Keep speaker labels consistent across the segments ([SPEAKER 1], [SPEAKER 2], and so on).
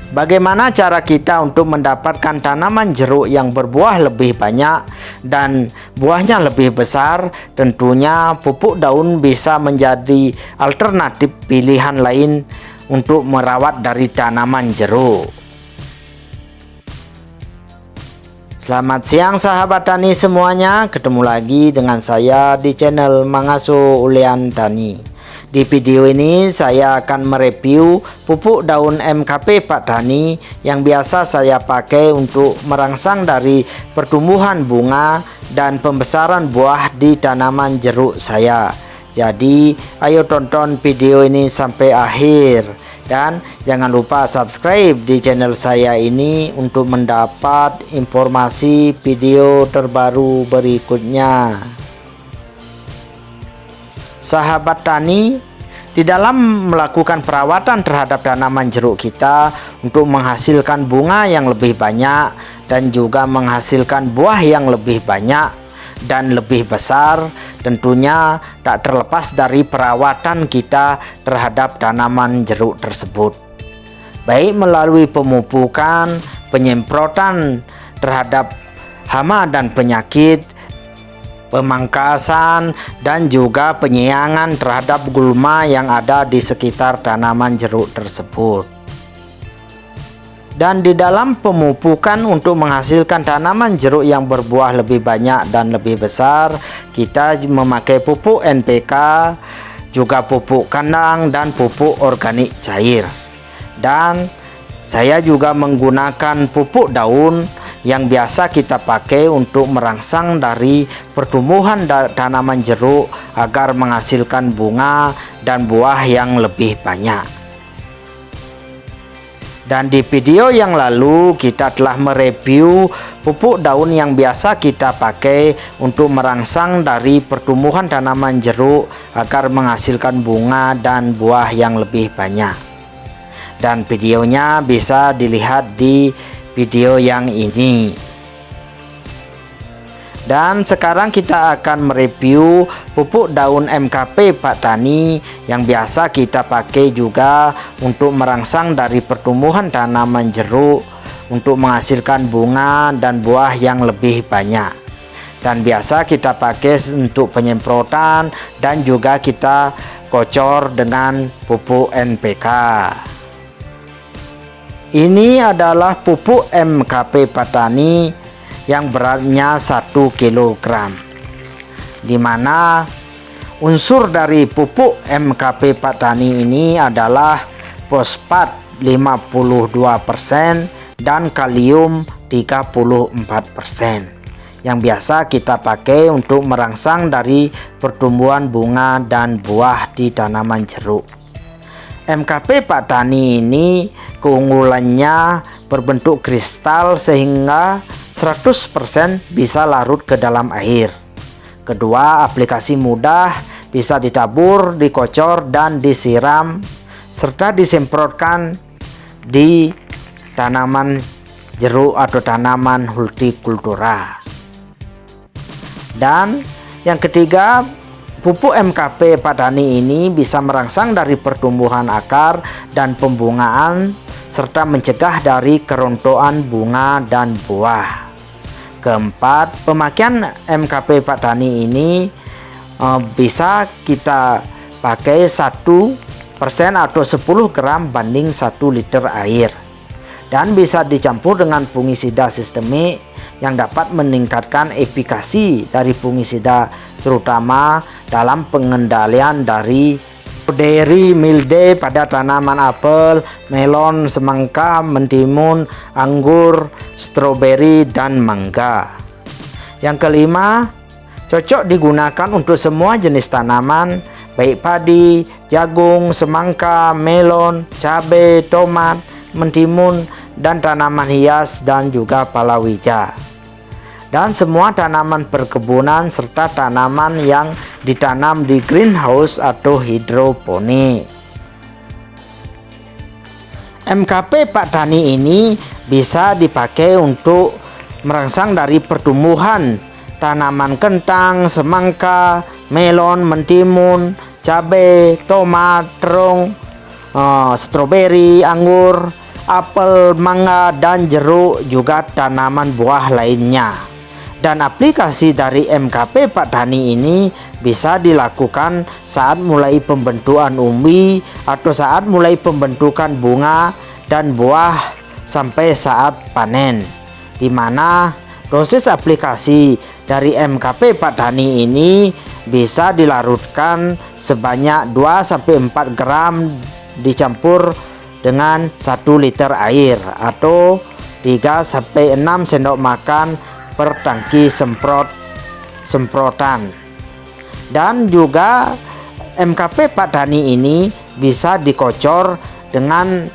[SPEAKER 1] Bagaimana cara kita untuk mendapatkan tanaman jeruk yang berbuah lebih banyak dan buahnya lebih besar? Tentunya pupuk daun bisa menjadi alternatif pilihan lain untuk merawat dari tanaman jeruk. Selamat siang sahabat tani semuanya, ketemu lagi dengan saya di channel Mangasuh Ulian Tani. Di video ini saya akan mereview pupuk daun MKP Pak Tani yang biasa saya pakai untuk merangsang dari pertumbuhan bunga dan pembesaran buah di tanaman jeruk saya. Jadi ayo tonton video ini sampai akhir dan jangan lupa subscribe di channel saya ini untuk mendapat informasi video terbaru berikutnya. Sahabat tani, di dalam melakukan perawatan terhadap tanaman jeruk kita untuk menghasilkan bunga yang lebih banyak dan juga menghasilkan buah yang lebih banyak dan lebih besar, tentunya tak terlepas dari perawatan kita terhadap tanaman jeruk tersebut, baik melalui pemupukan, penyemprotan terhadap hama dan penyakit, pemangkasan, dan juga penyiangan terhadap gulma yang ada di sekitar tanaman jeruk tersebut. Dan di dalam pemupukan untuk menghasilkan tanaman jeruk yang berbuah lebih banyak dan lebih besar, kita memakai pupuk NPK, juga pupuk kandang dan pupuk organik cair. Dan saya juga menggunakan pupuk daun yang biasa kita pakai untuk merangsang dari pertumbuhan tanaman jeruk agar menghasilkan bunga dan buah yang lebih banyak. Dan di video yang lalu kita telah mereview pupuk daun yang biasa kita pakai untuk merangsang dari pertumbuhan tanaman jeruk agar menghasilkan bunga dan buah yang lebih banyak. Dan videonya bisa dilihat di video yang ini. Dan sekarang kita akan mereview pupuk daun MKP Pak Tani yang biasa kita pakai juga untuk merangsang dari pertumbuhan tanaman jeruk untuk menghasilkan bunga dan buah yang lebih banyak. Dan biasa kita pakai untuk penyemprotan dan juga kita kocor dengan pupuk NPK. Ini adalah pupuk MKP Pak Tani yang beratnya 1 kg, dimana unsur dari pupuk MKP Pak Tani ini adalah fosfat 52% dan kalium 34%, yang biasa kita pakai untuk merangsang dari pertumbuhan bunga dan buah di tanaman jeruk. MKP Pak Tani ini keunggulannya berbentuk kristal sehingga 100% bisa larut ke dalam air. Kedua, aplikasi mudah, bisa ditabur, dikocor, dan disiram, serta disemprotkan di tanaman jeruk atau tanaman hortikultura. Dan yang ketiga, pupuk MKP Pak Tani ini bisa merangsang dari pertumbuhan akar dan pembungaan serta mencegah dari kerontokan bunga dan buah. Keempat, pemakaian MKP Pak Tani ini bisa kita pakai 1% atau 10 gram banding 1 liter air, dan bisa dicampur dengan fungisida sistemik yang dapat meningkatkan efikasi dari fungisida, terutama dalam pengendalian dari mildew pada tanaman apel, melon, semangka, mentimun, anggur, stroberi, dan mangga. Yang kelima, cocok digunakan untuk semua jenis tanaman, baik padi, jagung, semangka, melon, cabai, tomat, mentimun, dan tanaman hias dan juga palawija. Dan semua tanaman perkebunan serta tanaman yang ditanam di greenhouse atau hidroponik. MKP Pak Tani ini bisa dipakai untuk merangsang dari pertumbuhan tanaman kentang, semangka, melon, mentimun, cabai, tomat, terung, stroberi, anggur, apel, mangga, dan jeruk, juga tanaman buah lainnya. Dan aplikasi dari MKP Padani ini bisa dilakukan saat mulai pembentukan umbi atau saat mulai pembentukan bunga dan buah sampai saat panen, di mana proses aplikasi dari MKP Padani ini bisa dilarutkan sebanyak 2-4 gram dicampur dengan 1 liter air atau 3-6 sendok makan per tangki semprotan. Dan juga MKP Padani ini bisa dikocor dengan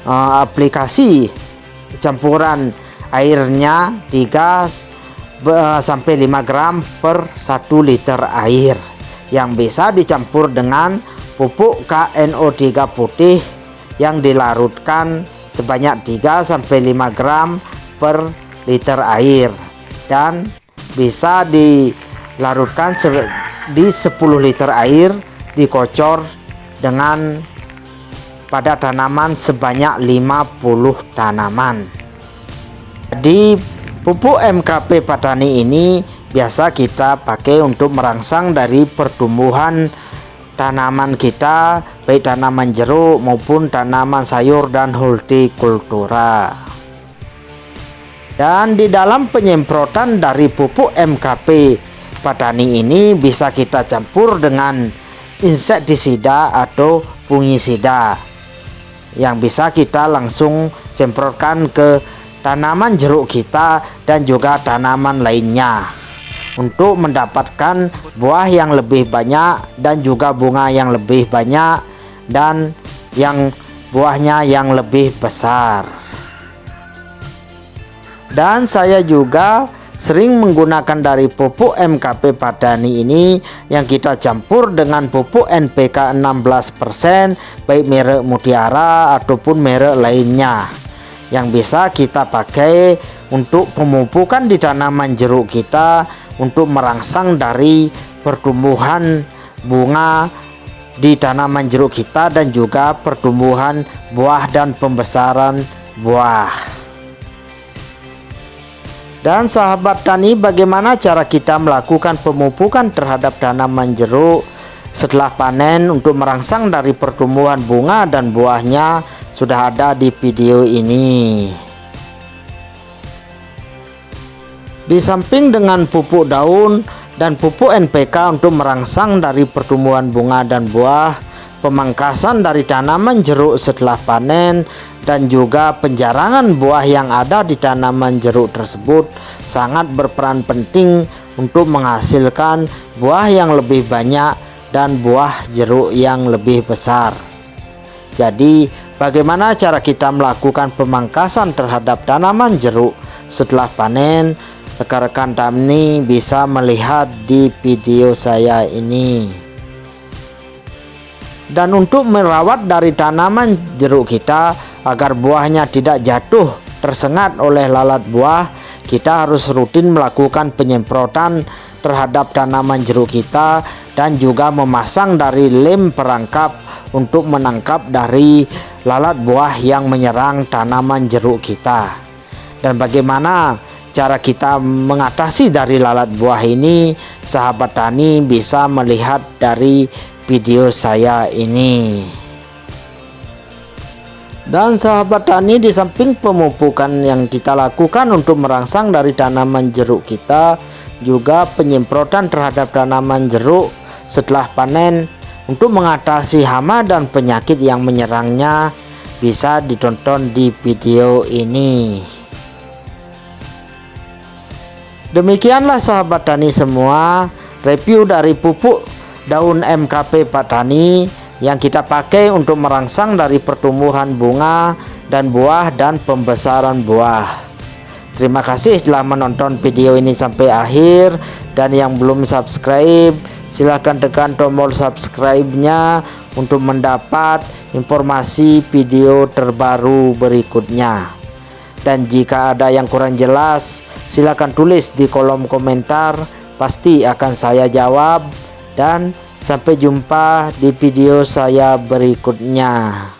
[SPEAKER 1] aplikasi campuran airnya 3-5 gram per 1 liter air yang bisa dicampur dengan pupuk KNO3 putih yang dilarutkan sebanyak 3-5 gram per liter air dan bisa dilarutkan di 10 liter air, dikocor dengan pada tanaman sebanyak 50 tanaman. Di pupuk MKP Padani ini biasa kita pakai untuk merangsang dari pertumbuhan tanaman kita, baik tanaman jeruk maupun tanaman sayur dan hortikultura. Dan di dalam penyemprotan dari pupuk MKP Padani ini bisa kita campur dengan insektisida atau fungisida yang bisa kita langsung semprotkan ke tanaman jeruk kita dan juga tanaman lainnya untuk mendapatkan buah yang lebih banyak dan juga bunga yang lebih banyak dan yang buahnya yang lebih besar. Dan saya juga sering menggunakan dari pupuk MKP Padani ini yang kita campur dengan pupuk NPK 16% baik merek Mutiara ataupun merek lainnya yang bisa kita pakai untuk pemupukan di tanaman jeruk kita untuk merangsang dari pertumbuhan bunga di tanaman jeruk kita dan juga pertumbuhan buah dan pembesaran buah. Dan sahabat tani, bagaimana cara kita melakukan pemupukan terhadap tanaman jeruk setelah panen untuk merangsang dari pertumbuhan bunga dan buahnya sudah ada di video ini. Di samping dengan pupuk daun dan pupuk NPK untuk merangsang dari pertumbuhan bunga dan buah, pemangkasan dari tanaman jeruk setelah panen dan juga penjarangan buah yang ada di tanaman jeruk tersebut sangat berperan penting untuk menghasilkan buah yang lebih banyak dan buah jeruk yang lebih besar. Jadi, bagaimana cara kita melakukan pemangkasan terhadap tanaman jeruk setelah panen? Rekan-rekan tani bisa melihat di video saya ini. Dan untuk merawat dari tanaman jeruk kita agar buahnya tidak jatuh tersengat oleh lalat buah, kita harus rutin melakukan penyemprotan terhadap tanaman jeruk kita dan juga memasang dari lem perangkap untuk menangkap dari lalat buah yang menyerang tanaman jeruk kita. Dan bagaimana cara kita mengatasi dari lalat buah ini? Sahabat tani bisa melihat dari video saya ini. Dan sahabat tani, di samping pemupukan yang kita lakukan untuk merangsang dari tanaman jeruk kita, juga penyemprotan terhadap tanaman jeruk setelah panen untuk mengatasi hama dan penyakit yang menyerangnya bisa ditonton di video ini. Demikianlah sahabat tani semua, review dari pupuk daun MKP Padani yang kita pakai untuk merangsang dari pertumbuhan bunga dan buah dan pembesaran buah. Terima kasih telah menonton video ini sampai akhir, dan yang belum subscribe silahkan tekan tombol subscribe-nya untuk mendapat informasi video terbaru berikutnya. Dan jika ada yang kurang jelas, silahkan tulis di kolom komentar, pasti akan saya jawab. Dan sampai jumpa di video saya berikutnya.